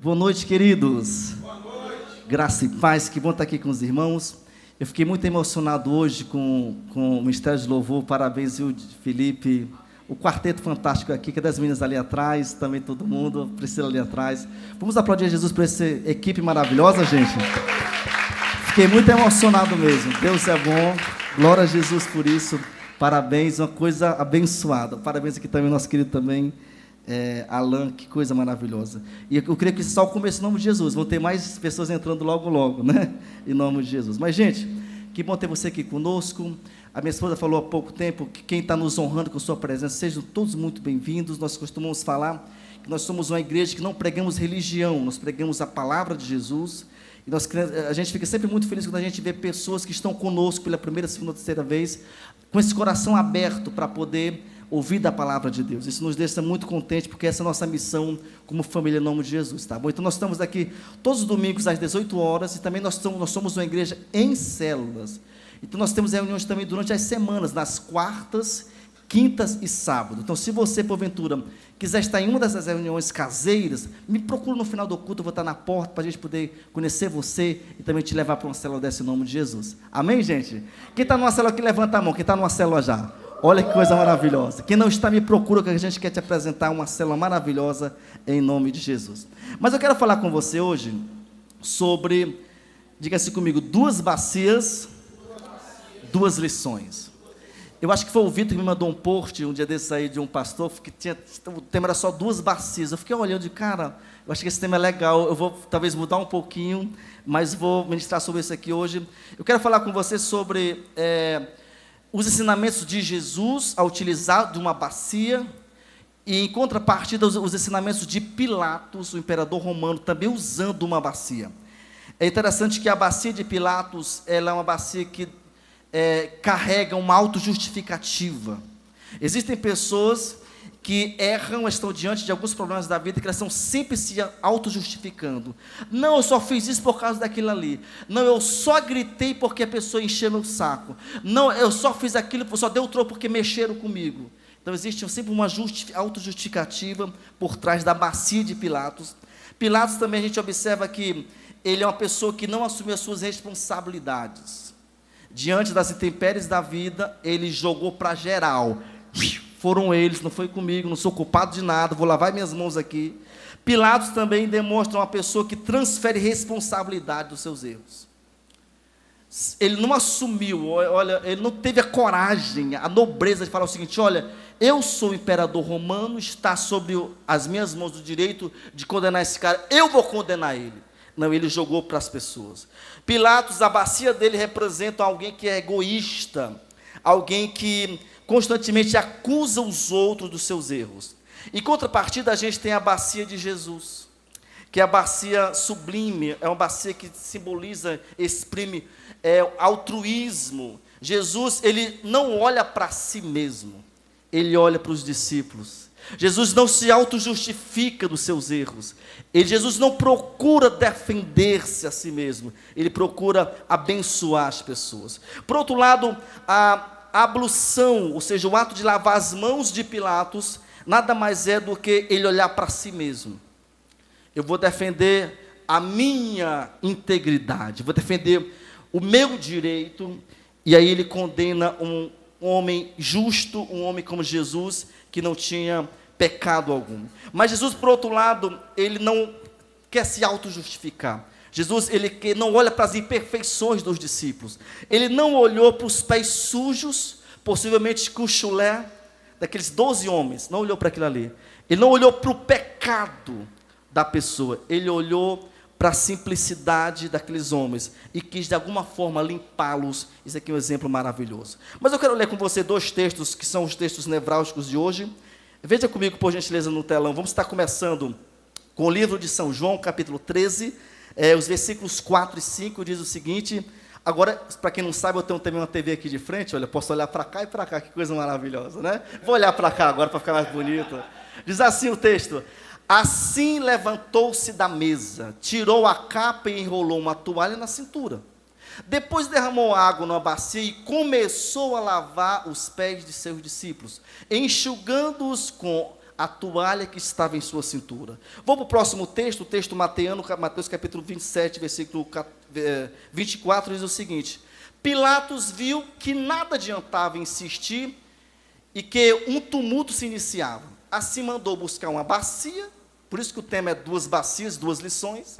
Boa noite, queridos. Boa noite. Graça e paz, que bom estar aqui com os irmãos. Eu fiquei muito emocionado hoje com o Ministério de Louvor. Parabéns, viu, Felipe, o quarteto fantástico aqui, que é das meninas ali atrás, também todo mundo, a Priscila ali atrás. Vamos aplaudir a Jesus por essa equipe maravilhosa, gente. Fiquei muito emocionado mesmo. Deus é bom, glória a Jesus por isso. Parabéns, uma coisa abençoada. Parabéns aqui também, nosso querido também, Alan, que coisa maravilhosa. E eu creio que isso é só o começo, em nome de Jesus. Vão ter mais pessoas entrando logo, logo, né? Em nome de Jesus. Mas, gente, que bom ter você aqui conosco. A minha esposa falou há pouco tempo que quem está nos honrando com sua presença, sejam todos muito bem-vindos. Nós costumamos falar que nós somos uma igreja que não pregamos religião, nós pregamos a palavra de Jesus. E a gente fica sempre muito feliz quando a gente vê pessoas que estão conosco pela primeira, segunda, terceira vez, com esse coração aberto para poder ouvir da palavra de Deus. Isso nos deixa muito contente, porque essa é a nossa missão como família em nome de Jesus, tá bom? Então nós estamos aqui todos os domingos às 18 horas, e também nós somos uma igreja em células. Então nós temos reuniões também durante as semanas, nas quartas, quintas e sábado. Então, se você, porventura, quiser estar em uma dessas reuniões caseiras, me procura no final do culto, eu vou estar na porta para a gente poder conhecer você e também te levar para uma célula dessa em nome de Jesus. Amém, gente? Quem está numa célula aqui, levanta a mão. Quem está numa célula já? Olha que coisa maravilhosa. Quem não está, me procura, que a gente quer te apresentar uma célula maravilhosa em nome de Jesus. Mas eu quero falar com você hoje sobre, diga-se comigo, duas bacias, duas lições. Eu acho que foi o Vitor que me mandou um post um dia desses aí de um pastor, que o tema era só duas bacias. Eu fiquei olhando cara, eu acho que esse tema é legal, eu vou talvez mudar um pouquinho, mas vou ministrar sobre isso aqui hoje. Eu quero falar com você sobre os ensinamentos de Jesus a utilizar de uma bacia, e em contrapartida os ensinamentos de Pilatos, o imperador romano, também usando uma bacia. É interessante que a bacia de Pilatos, ela é uma bacia que carrega uma autojustificativa. Existem pessoas que erram, estão diante de alguns problemas da vida, que elas estão sempre se autojustificando. Não, eu só fiz isso por causa daquilo ali. Não, eu só gritei porque a pessoa encheu meu saco. Não, eu só fiz aquilo, só deu troco porque mexeram comigo. Então existe sempre uma autojustificativa por trás da bacia de Pilatos. Pilatos também a gente observa que ele é uma pessoa que não assumiu as suas responsabilidades. Diante das intempéries da vida, ele jogou para geral. Foram eles, não foi comigo, não sou culpado de nada, vou lavar minhas mãos aqui. Pilatos também demonstra uma pessoa que transfere responsabilidade dos seus erros. Ele não assumiu, olha, ele não teve a coragem, a nobreza de falar o seguinte: olha, eu sou o imperador romano, está sobre as minhas mãos o direito de condenar esse cara, eu vou condenar ele. Não, ele jogou para as pessoas. Pilatos, a bacia dele representa alguém que é egoísta, alguém que constantemente acusa os outros dos seus erros. Em contrapartida, a gente tem a bacia de Jesus, que é a bacia sublime, é uma bacia que simboliza, exprime altruísmo. Jesus, ele não olha para si mesmo, ele olha para os discípulos. Jesus não se auto-justifica dos seus erros. Jesus não procura defender-se a si mesmo. Ele procura abençoar as pessoas. Por outro lado, a ablução, ou seja, o ato de lavar as mãos de Pilatos, nada mais é do que ele olhar para si mesmo. Eu vou defender a minha integridade, vou defender o meu direito. E aí ele condena um homem justo, um homem como Jesus, que não tinha pecado algum. Mas Jesus, por outro lado, ele não quer se auto-justificar. Jesus, ele não olha para as imperfeições dos discípulos. Ele não olhou para os pés sujos, possivelmente com o chulé daqueles 12 homens. Não olhou para aquilo ali. Ele não olhou para o pecado da pessoa. Ele olhou para a simplicidade daqueles homens e quis de alguma forma limpá-los. Isso aqui é um exemplo maravilhoso. Mas eu quero ler com você dois textos que são os textos nevrálgicos de hoje. Veja comigo, por gentileza, no telão. Vamos estar começando com o livro de São João, capítulo 13, os versículos 4 e 5, diz o seguinte. Agora, para quem não sabe, eu tenho também uma TV aqui de frente, olha, posso olhar para cá e para cá, que coisa maravilhosa, né? Vou olhar para cá agora para ficar mais bonito. Diz assim o texto: assim levantou-se da mesa, tirou a capa e enrolou uma toalha na cintura. Depois derramou água numa bacia e começou a lavar os pés de seus discípulos, enxugando-os com a toalha que estava em sua cintura. Vou para o próximo texto, o texto mateano, Mateus capítulo 27, versículo 24, diz o seguinte: Pilatos viu que nada adiantava insistir e que um tumulto se iniciava. Assim mandou buscar uma bacia, por isso que o tema é 2 bacias, 2 lições,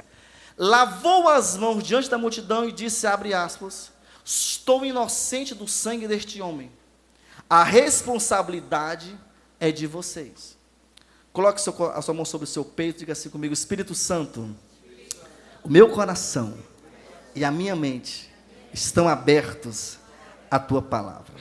lavou as mãos diante da multidão e disse, abre aspas, estou inocente do sangue deste homem, a responsabilidade é de vocês. Coloque a sua mão sobre o seu peito e diga assim comigo: Espírito Santo, o meu coração e a minha mente estão abertos à tua palavra.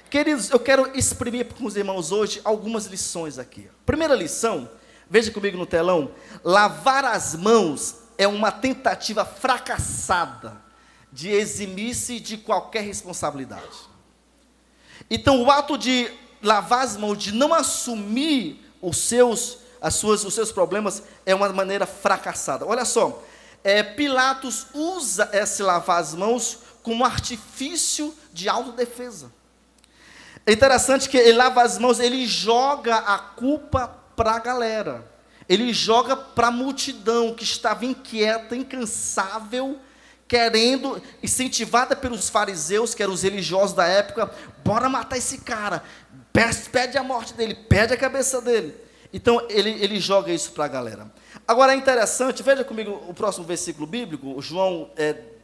Queridos, eu quero exprimir com os irmãos hoje algumas lições aqui. Primeira lição, veja comigo no telão: lavar as mãos é uma tentativa fracassada de eximir-se de qualquer responsabilidade. Então, o ato de lavar as mãos, de não assumir os seus problemas, é uma maneira fracassada. Olha só, Pilatos usa esse lavar as mãos como artifício de autodefesa. É interessante que ele lava as mãos, ele joga a culpa para a galera. Ele joga para a multidão que estava inquieta, incansável, querendo, incentivada pelos fariseus, que eram os religiosos da época, bora matar esse cara, pede a morte dele, pede a cabeça dele. Então, ele joga isso para a galera. Agora, é interessante, veja comigo o próximo versículo bíblico, João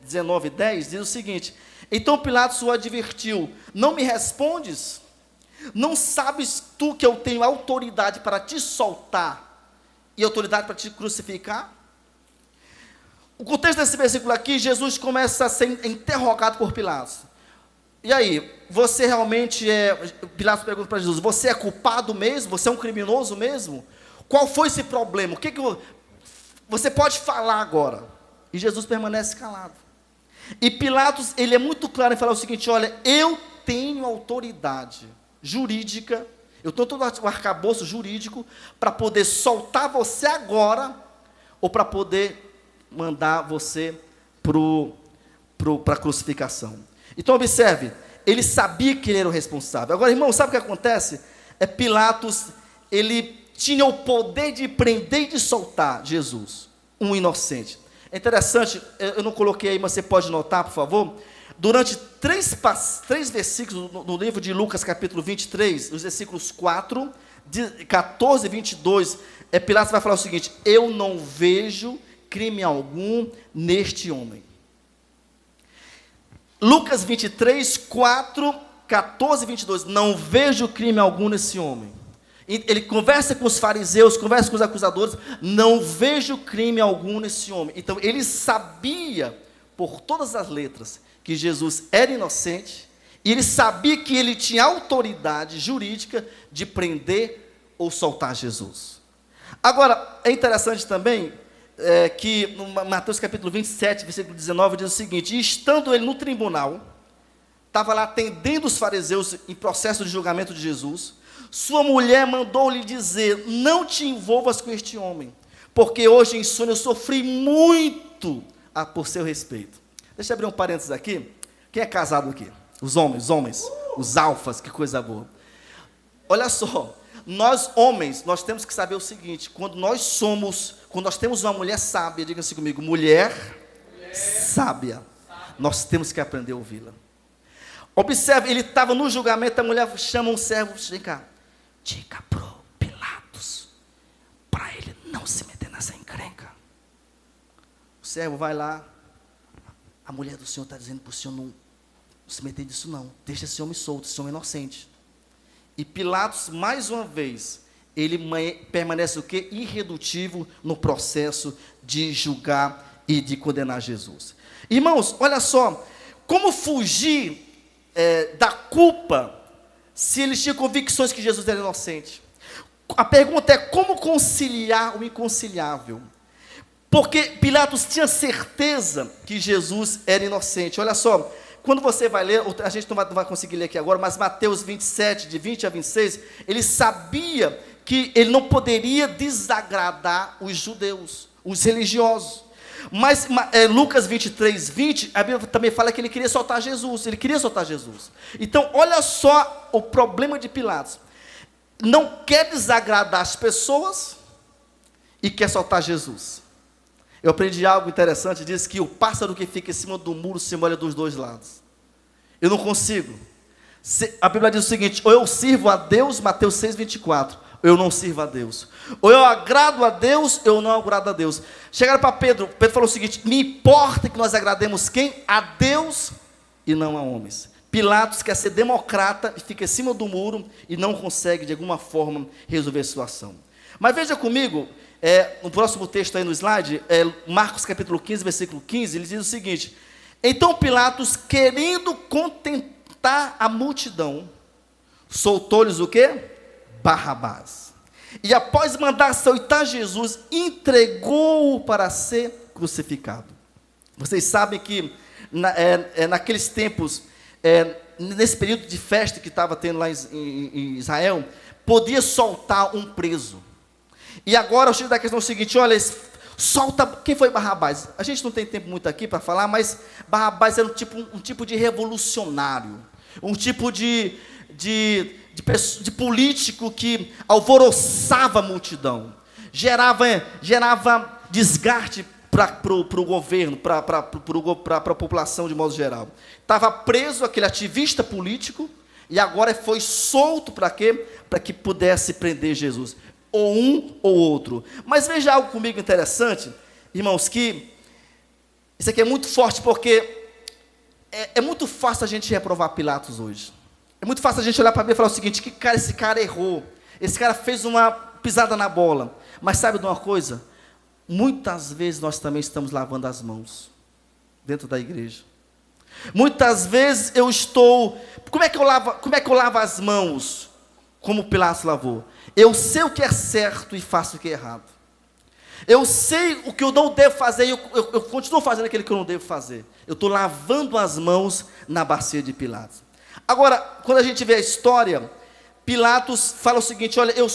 19:10, diz o seguinte: então Pilatos o advertiu, não me respondes? Não sabes tu que eu tenho autoridade para te soltar e autoridade para te crucificar? O contexto desse versículo aqui, Jesus começa a ser interrogado por Pilatos. E aí, você realmente Pilatos pergunta para Jesus, você é culpado mesmo? Você é um criminoso mesmo? Qual foi esse problema? Você pode falar agora? E Jesus permanece calado. E Pilatos, ele é muito claro em falar o seguinte: olha, eu tenho autoridade jurídica, eu tenho todo o arcabouço jurídico para poder soltar você agora, ou para poder mandar você para a crucificação. Então observe, ele sabia que ele era o responsável. Agora, irmão, sabe o que acontece? Pilatos, ele tinha o poder de prender e de soltar Jesus, um inocente. É interessante, eu não coloquei aí, mas você pode notar, por favor. Durante 3 versículos no livro de Lucas, capítulo 23, os versículos 4, 14 e 22, Pilatos vai falar o seguinte: eu não vejo crime algum neste homem. Lucas 23, 4, 14 e 22, não vejo crime algum nesse homem. Ele conversa com os fariseus, conversa com os acusadores, não vejo crime algum nesse homem. Então, ele sabia, por todas as letras, que Jesus era inocente, e ele sabia que ele tinha autoridade jurídica de prender ou soltar Jesus. Agora, é interessante também, que no Mateus capítulo 27, versículo 19, diz o seguinte: e estando ele no tribunal, estava lá atendendo os fariseus em processo de julgamento de Jesus, sua mulher mandou-lhe dizer, não te envolvas com este homem, porque hoje em sonho eu sofri muito por seu respeito. Deixa eu abrir um parênteses aqui. Quem é casado aqui? Os homens, os alfas, que coisa boa. Olha só, nós homens, nós temos que saber o seguinte: quando nós temos uma mulher sábia, diga assim comigo, mulher sábia, nós temos que aprender a ouvi-la. Observe, ele estava no julgamento, a mulher chama um servo, vem cá, diga pro Pilatos, para ele não se meter nessa encrenca. O servo vai lá, a mulher do Senhor está dizendo para o Senhor não se meter nisso não, deixa esse homem solto, esse homem inocente. E Pilatos, mais uma vez, ele permanece o quê? Irredutível no processo de julgar e de condenar Jesus. Irmãos, olha só, como fugir da culpa se eles tinham convicções que Jesus era inocente? A pergunta é como conciliar o inconciliável? Porque Pilatos tinha certeza que Jesus era inocente. Olha só, quando você vai ler, a gente não vai conseguir ler aqui agora, mas Mateus 27, de 20 a 26, ele sabia que ele não poderia desagradar os judeus, os religiosos. Mas Lucas 23, 20, a Bíblia também fala que ele queria soltar Jesus. Então, olha só o problema de Pilatos. não quer desagradar as pessoas e quer soltar Jesus. Eu aprendi algo interessante, diz que o pássaro que fica em cima do muro se molha dos dois lados. Eu não consigo. A Bíblia diz o seguinte: ou eu sirvo a Deus, Mateus 6,24, ou eu não sirvo a Deus. Ou eu agrado a Deus, ou eu não agrado a Deus. Chegaram para Pedro, Pedro falou o seguinte: me importa que nós agrademos quem? A Deus e não a homens. Pilatos quer ser democrata e fica em cima do muro e não consegue de alguma forma resolver a situação. Mas veja comigo, no próximo texto aí no slide, Marcos capítulo 15, versículo 15, ele diz o seguinte: então Pilatos, querendo contentar a multidão, soltou-lhes o quê? Barrabás. E após mandar açoitar Jesus, entregou-o para ser crucificado. Vocês sabem que naqueles tempos, nesse período de festa que estava tendo lá em Israel, podia soltar um preso. E agora o X da questão é o seguinte: olha, solta. Quem foi Barrabás? A gente não tem tempo muito aqui para falar, mas Barrabás era um tipo de revolucionário, um tipo de político que alvoroçava a multidão, gerava desgaste para o governo, para a população de modo geral. Estava preso aquele ativista político e agora foi solto para quê? Para que pudesse prender Jesus. Ou um ou outro. Mas veja algo comigo interessante, irmãos, que isso aqui é muito forte, porque é muito fácil a gente reprovar Pilatos hoje. É muito fácil a gente olhar para mim e falar o seguinte: esse cara errou, esse cara fez uma pisada na bola. Mas sabe de uma coisa? Muitas vezes nós também estamos lavando as mãos dentro da igreja. Muitas vezes eu estou... Como é que eu lavo as mãos? Como Pilatos lavou. Eu sei o que é certo e faço o que é errado. Eu sei o que eu não devo fazer e eu continuo fazendo aquilo que eu não devo fazer. Eu estou lavando as mãos na bacia de Pilatos. Agora, quando a gente vê a história, Pilatos fala o seguinte: olha, eu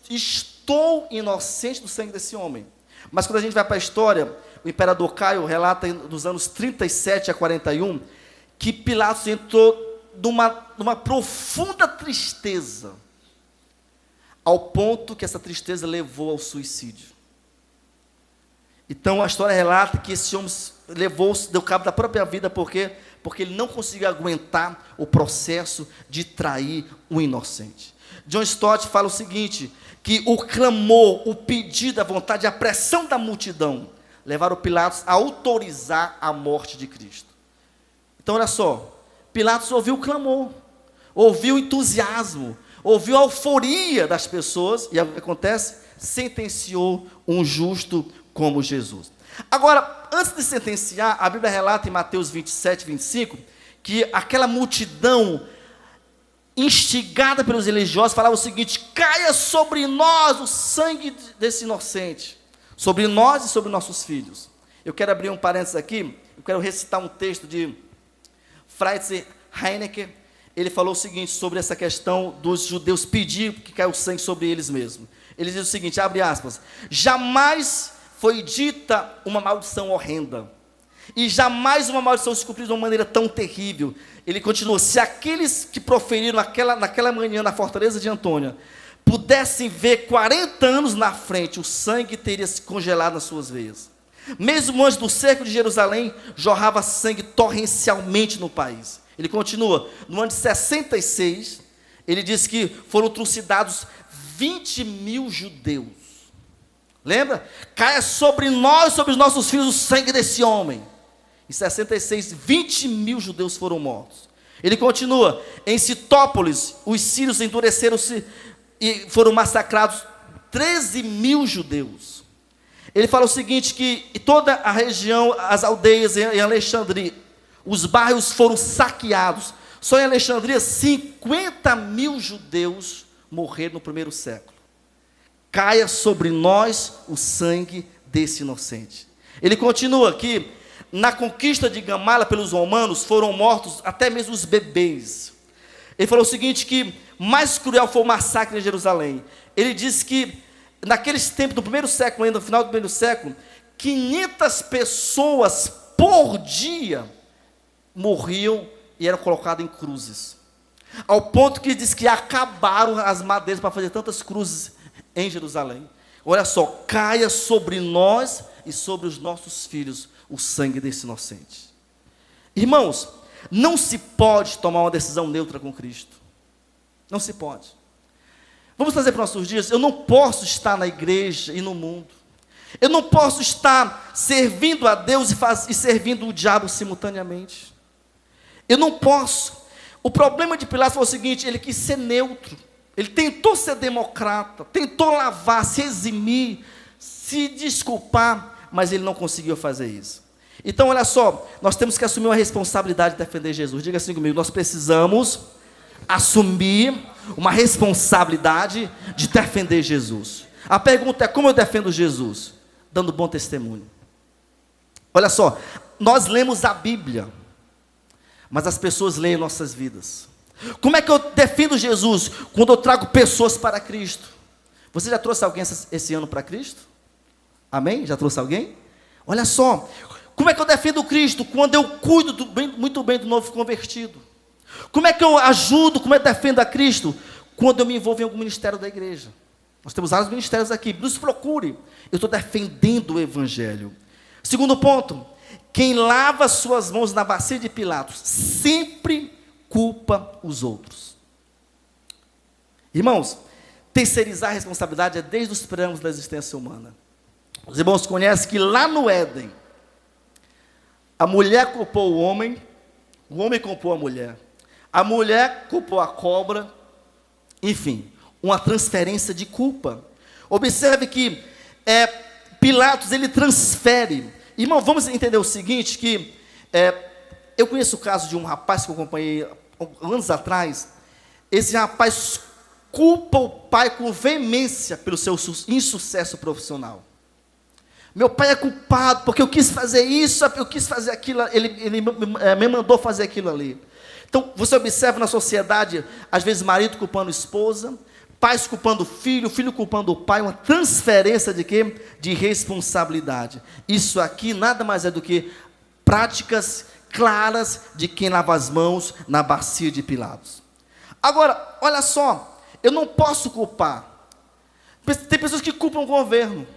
estou inocente do sangue desse homem. Mas quando a gente vai para a história, o imperador Caio relata dos anos 37 a 41, que Pilatos entrou numa profunda tristeza, ao ponto que essa tristeza levou ao suicídio. Então a história relata que esse homem deu cabo da própria vida, porque ele não conseguiu aguentar o processo de trair um inocente. John Stott fala o seguinte, que o clamor, o pedido, a vontade, a pressão da multidão levaram Pilatos a autorizar a morte de Cristo. Então olha só, Pilatos ouviu o clamor, ouviu o entusiasmo, ouviu a euforia das pessoas, e o que acontece? Sentenciou um justo como Jesus. Agora, antes de sentenciar, a Bíblia relata em Mateus 27, 25, que aquela multidão instigada pelos religiosos falava o seguinte: caia sobre nós o sangue desse inocente, sobre nós e sobre nossos filhos. Eu quero abrir um parênteses aqui, eu quero recitar um texto de Fritz Heinecker. Ele falou o seguinte sobre essa questão dos judeus pedir que caia o sangue sobre eles mesmos. Ele diz o seguinte, abre aspas: jamais foi dita uma maldição horrenda, e jamais uma maldição se cumpriu de uma maneira tão terrível. Ele continua: se aqueles que proferiram naquela manhã na fortaleza de Antônia pudessem ver 40 anos na frente, o sangue teria se congelado nas suas veias. Mesmo antes do cerco de Jerusalém, jorrava sangue torrencialmente no país. Ele continua: no ano de 66, ele diz que foram trucidados 20 mil judeus. Lembra? Caia sobre nós, sobre os nossos filhos, o sangue desse homem. Em 66, 20 mil judeus foram mortos. Ele continua: em Citópolis, os sírios endureceram-se e foram massacrados 13 mil judeus. Ele fala o seguinte, que toda a região, as aldeias em Alexandria, os bairros foram saqueados. Só em Alexandria, 50 mil judeus morreram no primeiro século. Caia sobre nós o sangue desse inocente. Ele continua que na conquista de Gamala pelos romanos foram mortos até mesmo os bebês. Ele falou o seguinte, que mais cruel foi o massacre em Jerusalém. Ele disse que naqueles tempos do primeiro século, ainda no final do primeiro século, 500 pessoas por dia morriam e eram colocadas em cruzes. Ao ponto que diz que acabaram as madeiras para fazer tantas cruzes em Jerusalém. Olha só, caia sobre nós e sobre os nossos filhos o sangue desse inocente. Irmãos, não se pode tomar uma decisão neutra com Cristo. Não se pode. Vamos trazer para os nossos dias. Eu não posso estar na igreja e no mundo. Eu não posso estar servindo a Deus e servindo o diabo simultaneamente. Eu não posso. O problema de Pilatos foi o seguinte: ele quis ser neutro. Ele tentou ser democrata, tentou lavar, se eximir, se desculpar, mas ele não conseguiu fazer isso. Então, olha só, nós temos que assumir uma responsabilidade de defender Jesus. Diga assim comigo: nós precisamos assumir uma responsabilidade de defender Jesus. A pergunta é: como eu defendo Jesus? Dando bom testemunho. Olha só, nós lemos a Bíblia, mas as pessoas leem nossas vidas. Como é que eu defendo Jesus? Quando eu trago pessoas para Cristo. Você já trouxe alguém esse ano para Cristo? Amém? Já trouxe alguém? Olha só, como é que eu defendo Cristo? Quando eu cuido muito bem do novo convertido. Como é que eu ajudo, como é que eu defendo a Cristo? Quando eu me envolvo em algum ministério da igreja. Nós temos vários ministérios aqui, nos procure. Eu estou defendendo o Evangelho. Segundo ponto: quem lava suas mãos na bacia de Pilatos sempre culpa os outros. Irmãos, terceirizar a responsabilidade é desde os preâmbulos da existência humana. Os irmãos conhecem que lá no Éden, a mulher culpou o homem culpou a mulher culpou a cobra, enfim, uma transferência de culpa. Observe que Pilatos, ele transfere. Irmão, vamos entender o seguinte, que eu conheço o caso de um rapaz que eu acompanhei anos atrás. Esse rapaz culpa o pai com veemência pelo seu insucesso profissional. Meu pai é culpado porque eu quis fazer isso, eu quis fazer aquilo, ele me mandou fazer aquilo ali. Então, você observa na sociedade, às vezes marido culpando esposa, pais culpando filho culpando o pai, uma transferência de quê? De responsabilidade. Isso aqui nada mais é do que práticas claras de quem lava as mãos na bacia de Pilatos. Agora, olha só, eu não posso culpar. Tem pessoas que culpam o governo.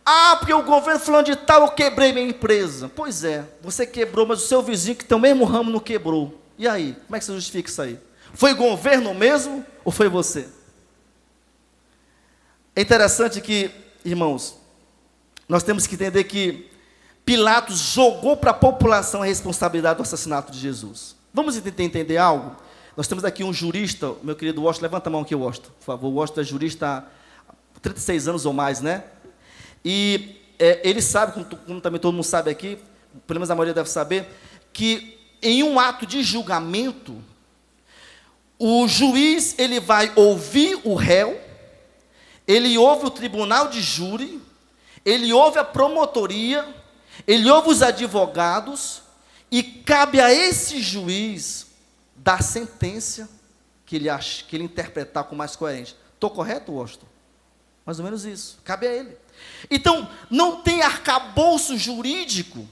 Ah, porque o governo fulano de tal, eu quebrei minha empresa. Pois é, você quebrou, mas o seu vizinho que tem o mesmo ramo não quebrou. E aí, como é que você justifica isso aí? Foi o governo mesmo ou foi você? É interessante que, irmãos, nós temos que entender que Pilatos jogou para a população a responsabilidade do assassinato de Jesus. Vamos entender algo? Nós temos aqui um jurista, meu querido Washington, levanta a mão aqui, Washington, por favor. O Washington é jurista há 36 anos ou mais, né? E ele sabe, como também todo mundo sabe aqui, pelo menos a maioria deve saber, que em um ato de julgamento, o juiz ele vai ouvir o réu, ele ouve o tribunal de júri, ele ouve a promotoria, ele ouve os advogados, e cabe a esse juiz dar a sentença que ele interpretar com mais coerente. Estou correto, Washington? Mais ou menos isso, cabe a ele. Então, não tem arcabouço jurídico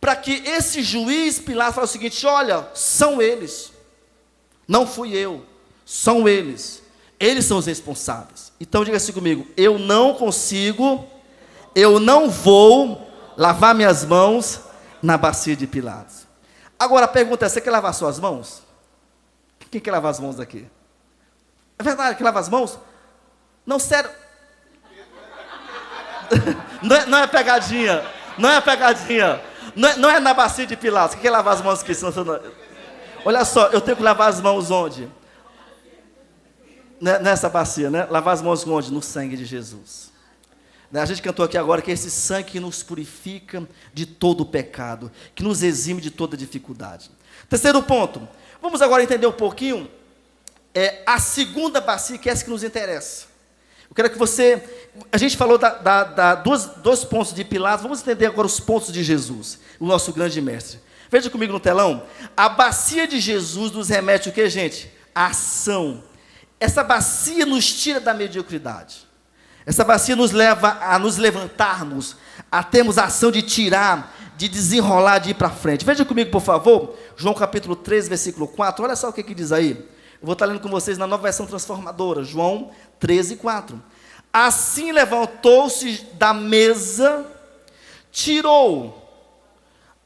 para que esse juiz Pilatos fale o seguinte: olha, são eles, não fui eu, são eles são os responsáveis. Então diga assim comigo: eu não vou lavar minhas mãos na bacia de Pilatos. Agora a pergunta é: você quer lavar suas mãos? Quem quer lavar as mãos daqui? É verdade, quer lavar as mãos? Não, sério. Não é pegadinha. Não é na bacia de Pilatos. Quem quer lavar as mãos aqui? Olha só, eu tenho que lavar as mãos onde? Nessa bacia, né? Lavar as mãos onde? No sangue de Jesus. A gente cantou aqui agora que é esse sangue que nos purifica de todo o pecado, que nos exime de toda dificuldade. Terceiro ponto, vamos agora entender um pouquinho a segunda bacia, que é essa que nos interessa. Eu quero que a gente falou dois pontos de Pilatos, vamos entender agora os pontos de Jesus, o nosso grande mestre. Veja comigo no telão, a bacia de Jesus nos remete o que, gente? A ação. Essa bacia nos tira da mediocridade. Essa bacia nos leva a nos levantarmos, a termos a ação de tirar, de desenrolar, de ir para frente. Veja comigo, por favor, João capítulo 13, versículo 4. Olha só o que diz aí. Eu vou estar lendo com vocês na nova versão transformadora. João 13, 4. Assim levantou-se da mesa, tirou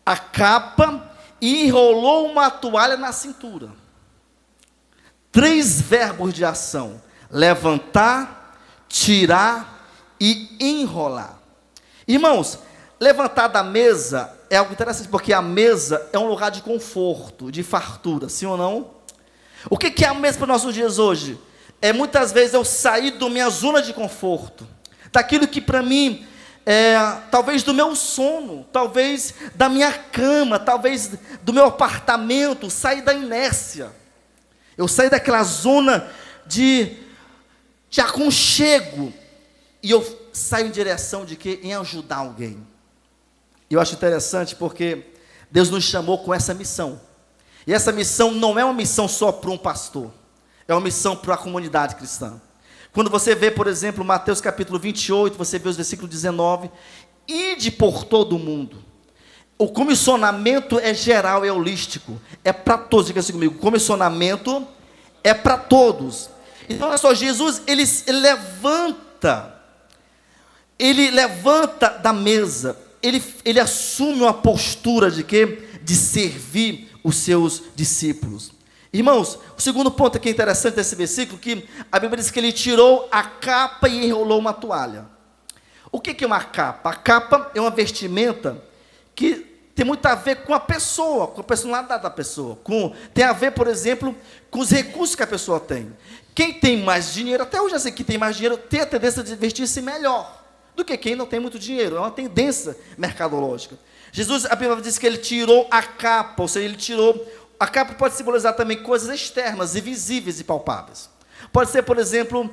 a capa e enrolou uma toalha na cintura. 3 verbos de ação: levantar, tirar e enrolar. Irmãos, levantar da mesa é algo interessante, porque a mesa é um lugar de conforto, de fartura, sim ou não? O que é a mesa para os nossos dias hoje? É muitas vezes eu sair da minha zona de conforto, daquilo que para mim talvez do meu sono, talvez da minha cama, talvez do meu apartamento, sair da inércia. Eu saí daquela zona de aconchego e eu saio em direção de quê? Em ajudar alguém. E eu acho interessante porque Deus nos chamou com essa missão. E essa missão não é uma missão só para um pastor, é uma missão para a comunidade cristã. Quando você vê, por exemplo, Mateus capítulo 28, você vê os versículos 19, ide por todo o mundo. O comissionamento é geral, é holístico, é para todos. Diga assim comigo, comissionamento é para todos. Então, olha só, Jesus, ele levanta da mesa, ele assume uma postura de quê? De servir os seus discípulos. Irmãos, o segundo ponto aqui interessante desse versículo, que a Bíblia diz que ele tirou a capa e enrolou uma toalha. O que é uma capa? A capa é uma vestimenta que tem muito a ver com a pessoa, com a personalidade da pessoa, tem a ver, por exemplo, com os recursos que a pessoa tem. Quem tem mais dinheiro, até hoje eu sei que tem mais dinheiro, tem a tendência de vestir-se melhor do que quem não tem muito dinheiro. É uma tendência mercadológica. Jesus, a Bíblia diz que ele tirou a capa, ou seja, ele tirou. A capa pode simbolizar também coisas externas e visíveis e palpáveis. Pode ser, por exemplo,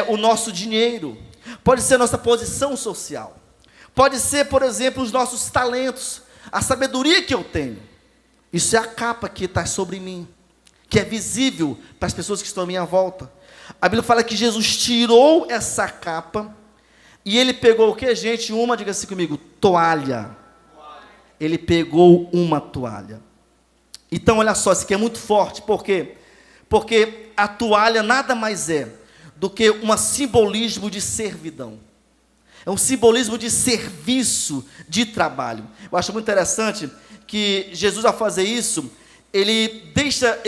o nosso dinheiro. Pode ser a nossa posição social. Pode ser, por exemplo, os nossos talentos, a sabedoria que eu tenho. Isso é a capa que está sobre mim, que é visível para as pessoas que estão à minha volta. A Bíblia fala que Jesus tirou essa capa e ele pegou o que, gente? Diga assim comigo, toalha. Ele pegou uma toalha. Então, olha só, isso aqui é muito forte. Por quê? Porque a toalha nada mais é do que um simbolismo de servidão. É um simbolismo de serviço, de trabalho. Eu acho muito interessante que Jesus, ao fazer isso, ele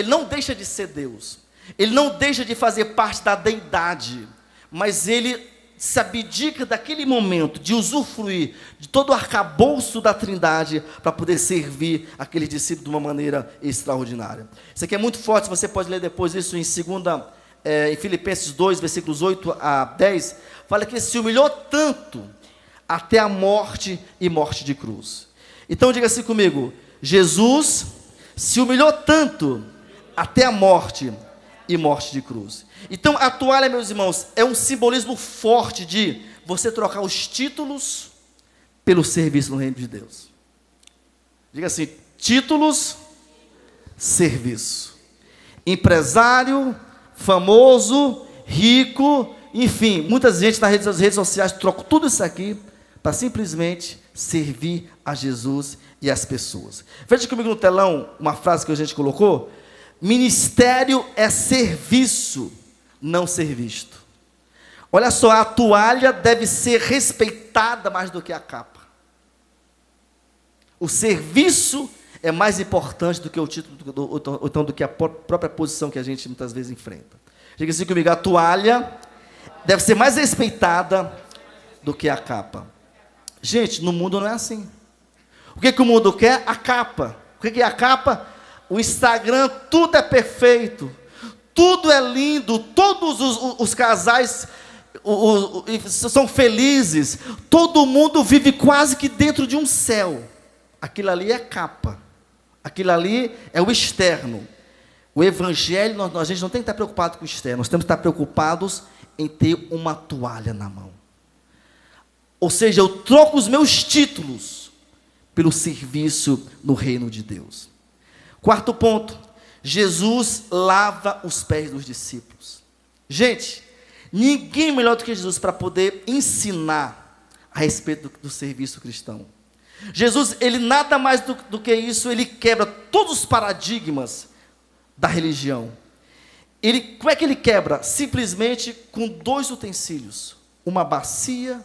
não deixa de ser Deus. Ele não deixa de fazer parte da deidade. Mas ele se abdica daquele momento de usufruir de todo o arcabouço da Trindade para poder servir aquele discípulo de uma maneira extraordinária. Isso aqui é muito forte, você pode ler depois isso em Filipenses 2, versículos 8 a 10, fala que ele se humilhou tanto até a morte e morte de cruz. Então diga assim comigo, Jesus se humilhou tanto até a morte e morte de cruz. Então a toalha, meus irmãos, é um simbolismo forte de você trocar os títulos pelo serviço no reino de Deus. Diga assim, títulos, serviço. Empresário, famoso, rico, enfim, muita gente nas redes sociais troca tudo isso aqui para simplesmente servir a Jesus e as pessoas. Veja comigo no telão uma frase que a gente colocou. Ministério é serviço, não ser visto. Olha só, a toalha deve ser respeitada mais do que a capa. O serviço é mais importante do que o título, ou então do que a própria posição que a gente muitas vezes enfrenta. Diga assim comigo, a toalha deve ser mais respeitada do que a capa. Gente, no mundo não é assim. O que o mundo quer? A capa. O que é a capa? O Instagram, tudo é perfeito, tudo é lindo, todos os casais são felizes, todo mundo vive quase que dentro de um céu. Aquilo ali é capa, aquilo ali é o externo. O evangelho, a gente não tem que estar preocupado com o externo, nós temos que estar preocupados em ter uma toalha na mão. Ou seja, eu troco os meus títulos pelo serviço no reino de Deus. Quarto ponto, Jesus lava os pés dos discípulos. Gente, ninguém melhor do que Jesus para poder ensinar a respeito do serviço cristão. Jesus, ele nada mais do que isso, ele quebra todos os paradigmas da religião. Como é que ele quebra? Simplesmente com 2 utensílios, uma bacia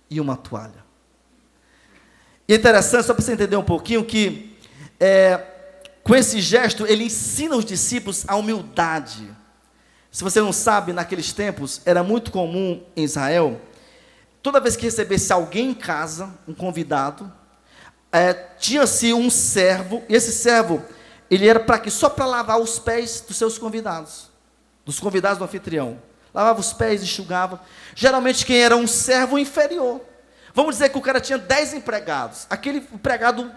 e uma toalha. E é interessante, só para você entender um pouquinho, que com esse gesto, ele ensina os discípulos a humildade. Se você não sabe, naqueles tempos, era muito comum em Israel, toda vez que recebesse alguém em casa, um convidado, tinha-se um servo, e esse servo, ele era para quê? Só para lavar os pés dos seus convidados, dos convidados do anfitrião. Lavava os pés, enxugava. Geralmente quem era um servo inferior. Vamos dizer que o cara tinha 10 empregados. Aquele empregado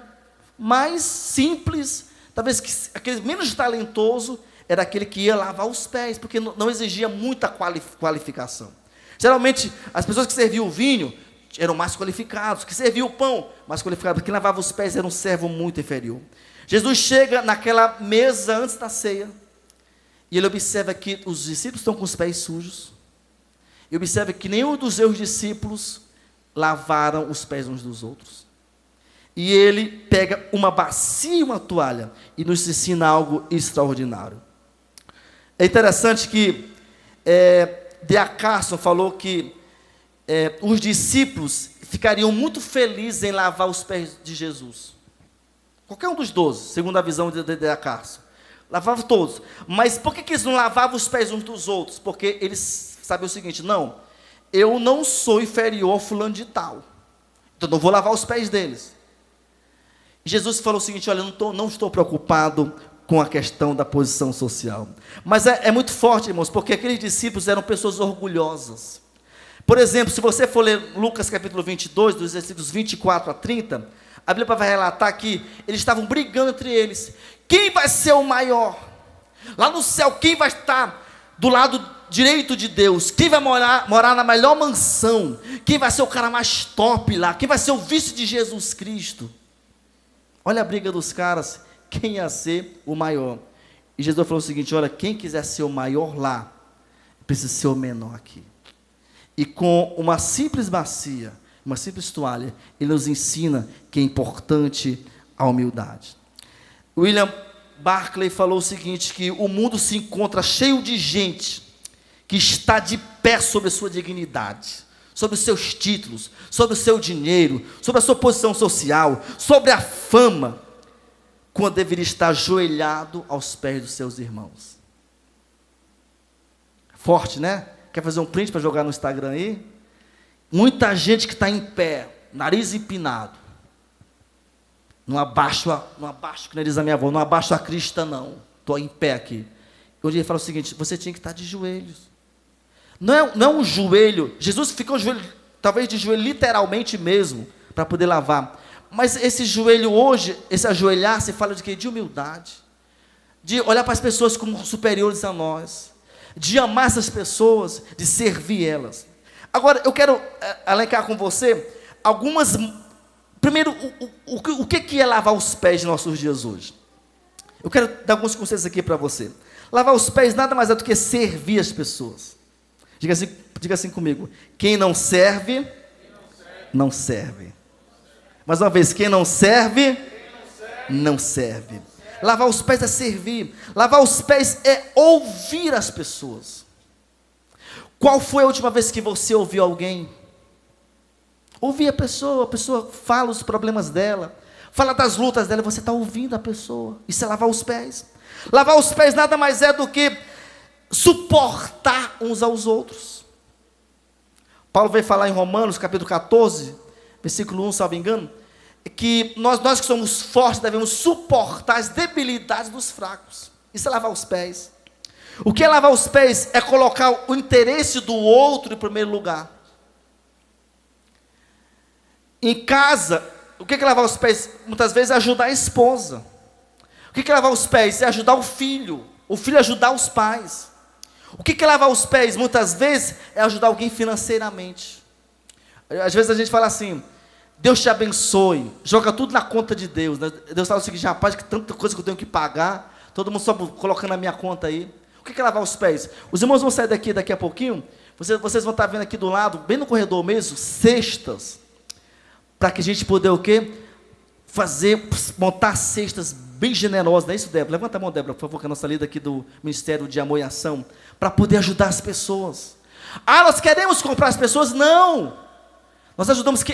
mais simples, talvez aquele menos talentoso, era aquele que ia lavar os pés, porque não exigia muita qualificação. Geralmente, as pessoas que serviam o vinho eram mais qualificados, que serviam o pão, mais qualificados, quem lavava os pés era um servo muito inferior. Jesus chega naquela mesa antes da ceia, e ele observa que os discípulos estão com os pés sujos, e observa que nenhum dos seus discípulos lavaram os pés uns dos outros. E ele pega uma bacia e uma toalha, e nos ensina algo extraordinário. É interessante que D.A. Carson falou que os discípulos ficariam muito felizes em lavar os pés de Jesus. Qualquer um dos 12, segundo a visão de D.A. Carson. Lavavam todos. Mas por que eles não lavavam os pés uns dos outros? Porque eles sabiam o seguinte: não, eu não sou inferior ao fulano de tal, então não vou lavar os pés deles. E Jesus falou o seguinte: olha, eu não estou preocupado com a questão da posição social. Mas é muito forte, irmãos, porque aqueles discípulos eram pessoas orgulhosas. Por exemplo, se você for ler Lucas capítulo 22, dos versículos 24 a 30, a Bíblia vai relatar que eles estavam brigando entre eles. Quem vai ser o maior? Lá no céu, quem vai estar do lado direito de Deus? Quem vai morar na melhor mansão? Quem vai ser o cara mais top lá? Quem vai ser o vice de Jesus Cristo? Olha a briga dos caras. Quem ia ser o maior? E Jesus falou o seguinte: olha, quem quiser ser o maior lá, precisa ser o menor aqui. E com uma simples bacia, uma simples toalha, ele nos ensina que é importante a humildade. William Barclay falou o seguinte, que o mundo se encontra cheio de gente que está de pé sobre a sua dignidade, sobre os seus títulos, sobre o seu dinheiro, sobre a sua posição social, sobre a fama, quando deveria estar ajoelhado aos pés dos seus irmãos. Forte, né? Quer fazer um print para jogar no Instagram aí? Muita gente que está em pé, nariz empinado. Não abaixo, que nem diz a minha avó, não abaixo a crista não. Estou em pé aqui. Hoje ele fala o seguinte: você tinha que estar de joelhos. Não é um joelho. Jesus ficou talvez de joelho literalmente mesmo, para poder lavar. Mas esse joelho hoje, esse ajoelhar, se fala de quê? De humildade. De olhar para as pessoas como superiores a nós. De amar essas pessoas, de servir elas. Agora, eu quero elencar com você algumas... Primeiro, o que é lavar os pés de nossos dias hoje? Eu quero dar alguns conselhos aqui para você. Lavar os pés nada mais é do que servir as pessoas. Diga assim comigo: quem não serve, não serve. Mais uma vez, quem não serve, não serve. Lavar os pés é servir. Lavar os pés é ouvir as pessoas. Qual foi a última vez que você ouviu alguém? Ouvir a pessoa fala os problemas dela, fala das lutas dela, você está ouvindo a pessoa. Isso é lavar os pés. Lavar os pés nada mais é do que suportar uns aos outros. Paulo vai falar em Romanos, capítulo 14, versículo 1, salvo engano, que nós que somos fortes devemos suportar as debilidades dos fracos. Isso é lavar os pés. O que é lavar os pés? É colocar o interesse do outro em primeiro lugar. Em casa, o que é lavar os pés? Muitas vezes é ajudar a esposa. O que é lavar os pés? É ajudar o filho ajudar os pais. O que é lavar os pés? Muitas vezes é ajudar alguém financeiramente. Às vezes a gente fala assim: Deus te abençoe, joga tudo na conta de Deus. Deus fala o seguinte: rapaz, que tanta coisa que eu tenho que pagar, todo mundo só colocando na minha conta aí. O que é lavar os pés? Os irmãos vão sair daqui a pouquinho, vocês vão estar vendo aqui do lado, bem no corredor mesmo, cestas, para que a gente poder o quê? montar cestas bem generosas, não é isso, Débora? Levanta a mão, Débora, por favor, que é a nossa líder aqui do Ministério de Amor e Ação, para poder ajudar as pessoas. Nós queremos comprar as pessoas? Não! Nós ajudamos,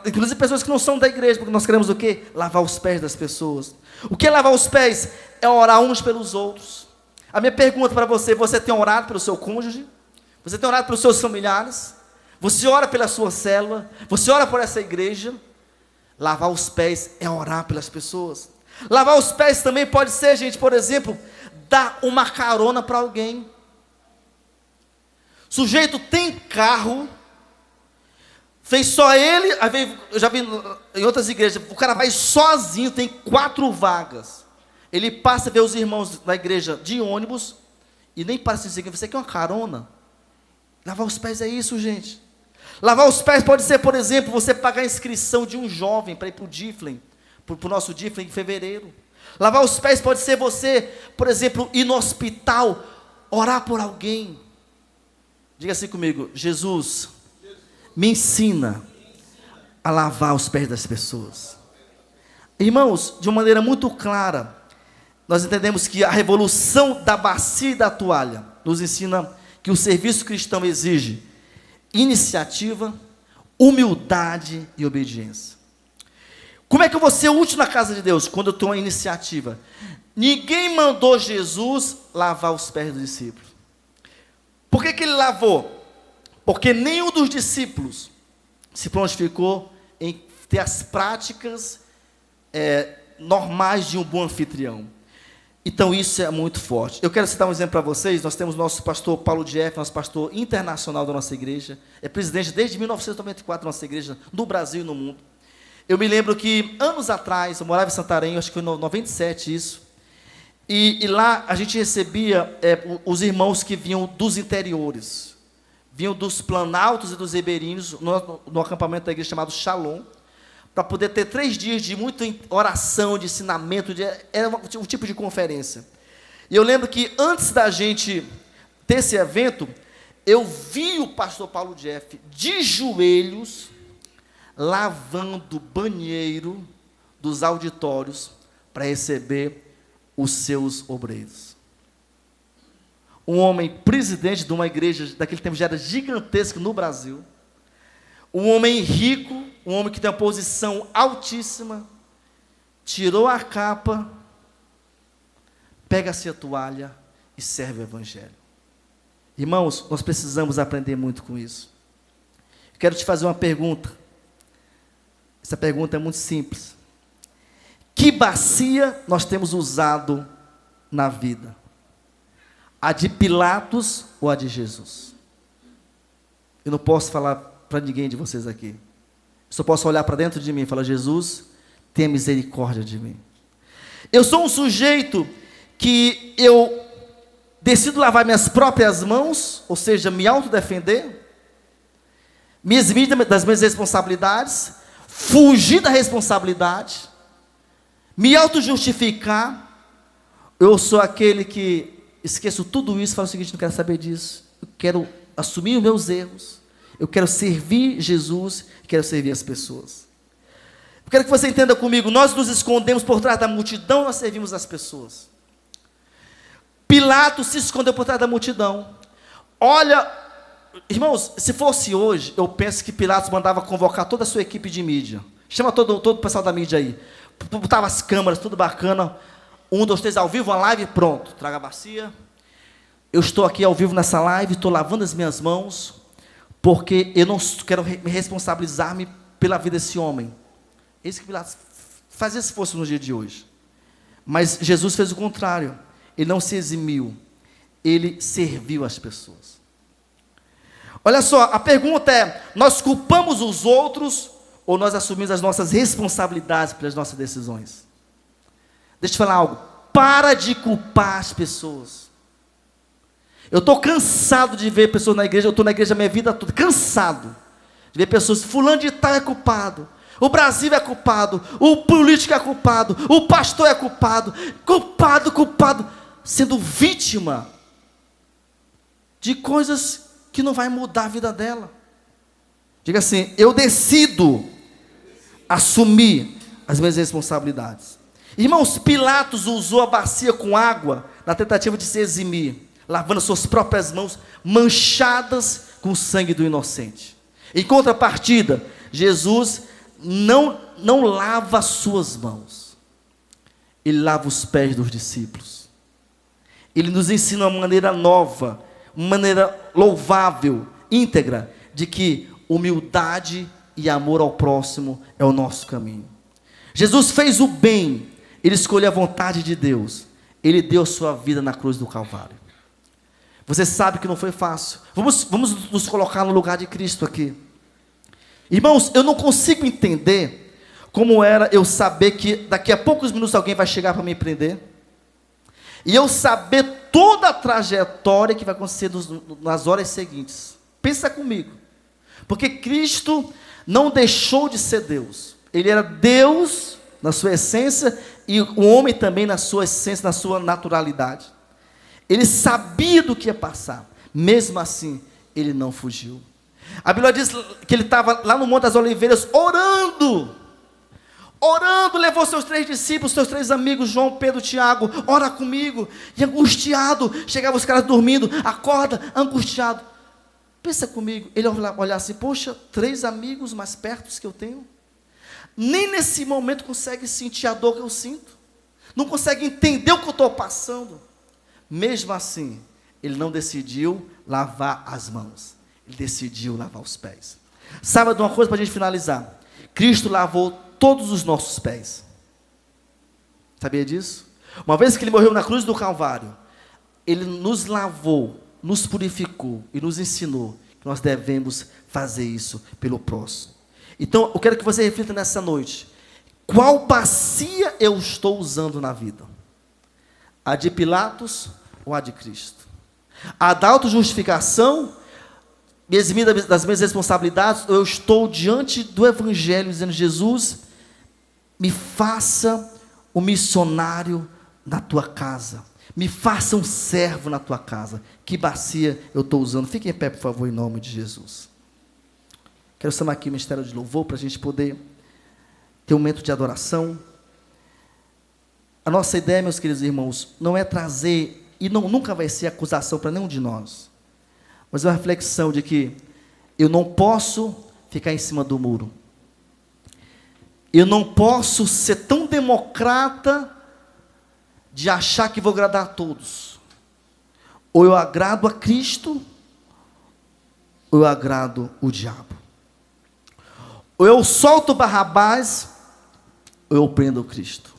inclusive pessoas que não são da igreja, porque nós queremos o quê? Lavar os pés das pessoas. O que é lavar os pés? É orar uns pelos outros. A minha pergunta para você: você tem orado pelo seu cônjuge? Você tem orado pelos seus familiares? Você ora pela sua célula? Você ora por essa igreja? Lavar os pés é orar pelas pessoas. Lavar os pés também pode ser, gente, por exemplo, dar uma carona para alguém. Sujeito tem carro, fez só ele, eu já vi em outras igrejas, o cara vai sozinho, tem 4 vagas. Ele passa a ver os irmãos da igreja de ônibus, e nem passa assim, você quer uma carona? Lavar os pés é isso, gente. Lavar os pés pode ser, por exemplo, você pagar a inscrição de um jovem para ir para o Diflem, para o nosso Diflem em fevereiro. Lavar os pés pode ser você, por exemplo, ir no hospital, orar por alguém. Diga assim comigo: Jesus, me ensina a lavar os pés das pessoas. Irmãos, de uma maneira muito clara, nós entendemos que a revolução da bacia e da toalha nos ensina que o serviço cristão exige iniciativa, humildade e obediência. Como é que eu vou ser útil na casa de Deus? Quando eu tenho uma iniciativa. Ninguém mandou Jesus lavar os pés dos discípulos. Por que ele lavou? Porque nenhum dos discípulos se prontificou em ter as práticas normais de um bom anfitrião. Então isso é muito forte. Eu quero citar um exemplo para vocês. Nós temos nosso pastor Paulo Jeff, nosso pastor internacional da nossa igreja, é presidente desde 1994 da nossa igreja, no Brasil e no mundo. Eu me lembro que anos atrás, eu morava em Santarém, acho que foi em 97 isso, e lá a gente recebia os irmãos que vinham dos interiores, vinham dos planaltos e dos ribeirinhos, no acampamento da igreja chamado Shalom, para poder ter 3 dias de muita oração, de ensinamento, era um tipo de conferência. E eu lembro que antes da gente ter esse evento, eu vi o pastor Paulo Jeff de joelhos, lavando o banheiro dos auditórios para receber os seus obreiros. Um homem presidente de uma igreja, daquele tempo já era gigantesca no Brasil, um homem rico, um homem que tem uma posição altíssima, tirou a capa, pega-se a toalha e serve o evangelho. Irmãos, nós precisamos aprender muito com isso. Eu quero te fazer uma pergunta. Essa pergunta é muito simples. Que bacia nós temos usado na vida? A de Pilatos ou a de Jesus? Eu não posso falar para ninguém de vocês aqui. Eu só posso olhar para dentro de mim e falar: Jesus, tenha misericórdia de mim. Eu sou um sujeito que eu decido lavar minhas próprias mãos, ou seja, me autodefender, me eximir das minhas responsabilidades, fugir da responsabilidade, me auto-justificar. Eu sou aquele que esqueço tudo isso e falo o seguinte: não quero saber disso, eu quero assumir os meus erros, eu quero servir Jesus, quero servir as pessoas. Eu quero que você entenda comigo, nós nos escondemos por trás da multidão, nós servimos as pessoas. Pilatos se escondeu por trás da multidão. Olha, irmãos, se fosse hoje, eu penso que Pilatos mandava convocar toda a sua equipe de mídia. Chama todo o pessoal da mídia aí. Botava as câmeras, tudo bacana. 1, 2, 3, ao vivo, uma live, pronto. Traga a bacia. Eu estou aqui ao vivo nessa live, estou lavando as minhas mãos, porque eu não quero me responsabilizar-me pela vida desse homem. Isso que Pilatos fazia se fosse no dia de hoje. Mas Jesus fez o contrário. Ele não se eximiu, ele serviu as pessoas. Olha só, a pergunta é: nós culpamos os outros ou nós assumimos as nossas responsabilidades pelas nossas decisões? Deixa eu te falar algo. Para de culpar as pessoas. Eu estou cansado de ver pessoas na igreja, eu estou na igreja a minha vida toda, cansado de ver pessoas: fulano de tal é culpado, o Brasil é culpado, o político é culpado, o pastor é culpado, culpado, sendo vítima de coisas que não vai mudar a vida dela. Diga assim: eu decido assumir as minhas responsabilidades. Irmãos, Pilatos usou a bacia com água na tentativa de se eximir, lavando suas próprias mãos manchadas com o sangue do inocente. Em contrapartida, Jesus não lava as suas mãos. Ele lava os pés dos discípulos. Ele nos ensina uma maneira nova, uma maneira louvável, íntegra, de que humildade e amor ao próximo é o nosso caminho. Jesus fez o bem, ele escolheu a vontade de Deus, ele deu sua vida na cruz do Calvário. Você sabe que não foi fácil. Vamos nos colocar no lugar de Cristo aqui. Irmãos, eu não consigo entender como era eu saber que daqui a poucos minutos alguém vai chegar para me prender, e eu saber toda a trajetória que vai acontecer nas horas seguintes. Pensa comigo, porque Cristo não deixou de ser Deus. Ele era Deus na sua essência, e o homem também na sua essência, na sua naturalidade. Ele sabia do que ia passar, mesmo assim, ele não fugiu. A Bíblia diz que ele estava lá no Monte das Oliveiras, orando, levou seus 3 discípulos, seus 3 amigos, João, Pedro, Tiago, ora comigo, e angustiado, chegavam os caras dormindo, acorda, angustiado. Pensa comigo, ele olhar assim, poxa, 3 amigos mais perto que eu tenho, nem nesse momento consegue sentir a dor que eu sinto, não consegue entender o que eu estou passando. Mesmo assim, ele não decidiu lavar as mãos, ele decidiu lavar os pés. Sabe de uma coisa para a gente finalizar? Cristo lavou todos os nossos pés. Sabia disso? Uma vez que ele morreu na cruz do Calvário, ele nos lavou, nos purificou e nos ensinou que nós devemos fazer isso pelo próximo. Então, eu quero que você reflita nessa noite. Qual bacia eu estou usando na vida? A de Pilatos ou a de Cristo? A da autojustificação, me eximir das minhas responsabilidades, ou eu estou diante do Evangelho dizendo, Jesus, me faça um missionário na tua casa, me faça um servo na tua casa. Que bacia eu estou usando? Fique em pé, por favor, em nome de Jesus. Quero chamar aqui o Ministério de Louvor para a gente poder ter um momento de adoração. A nossa ideia, meus queridos irmãos, não é trazer, e nunca vai ser acusação para nenhum de nós, mas é uma reflexão de que eu não posso ficar em cima do muro. Eu não posso ser tão democrata de achar que vou agradar a todos. Ou eu agrado a Cristo, ou eu agrado o diabo. Ou eu solto Barrabás, ou eu prendo Cristo.